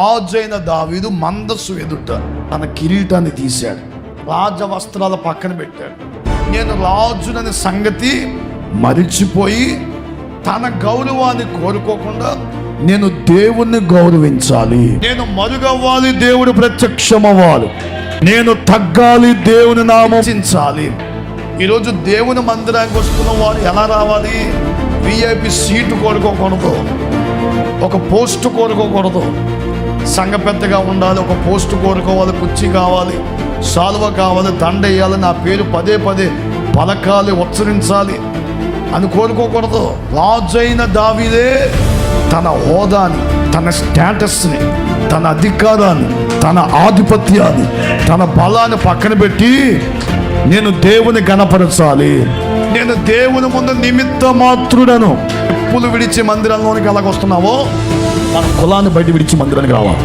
రాజైన దావీదు మందస్సు ఎదుట తన కిరీటాన్ని తీశాడు, రాజ వస్త్రాల పక్కన పెట్టాడు. నేను రాజుననే సంగతి మరిచిపోయి తన గౌరవాన్ని కోరుకోకుండా నేను దేవుణ్ణి గౌరవించాలి, నేను మరుగవ్వాలి, దేవుడు ప్రత్యక్షమవ్వాలి, నేను తగ్గాలి, దేవుని నామించాలి. ఈరోజు దేవుని మందిరానికి వస్తున్న వారు ఎలా రావాలి? విఐపి సీటు కోరుకోకూడదు, ఒక పోస్టు కోరుకోకూడదు, సంఘ పెద్దగా ఉండాలి, ఒక పోస్టు కోరుకోవాలి, కుర్చీ కావాలి, సాల్వ కావాలి, దండ వేయాలి, నా పేరు పదే పదే పలకాలి, ఉచ్చరించాలి అని కోరుకోకూడదు. రాజైన దావీదే తన హోదాని, తన స్టేటస్ని, తన అధికారాన్ని, తన ఆధిపత్యాన్ని, తన బలాన్ని పక్కన పెట్టి నేను దేవుని గణపరచాలి, నేను దేవుని ముందు నిమిత్త మాత్రుడను. చెప్పులు విడిచి మందిరంలోనికి ఎలాగొస్తున్నావో మన కులాన్ని బయట విడిచి మందిరానికి రావాలి.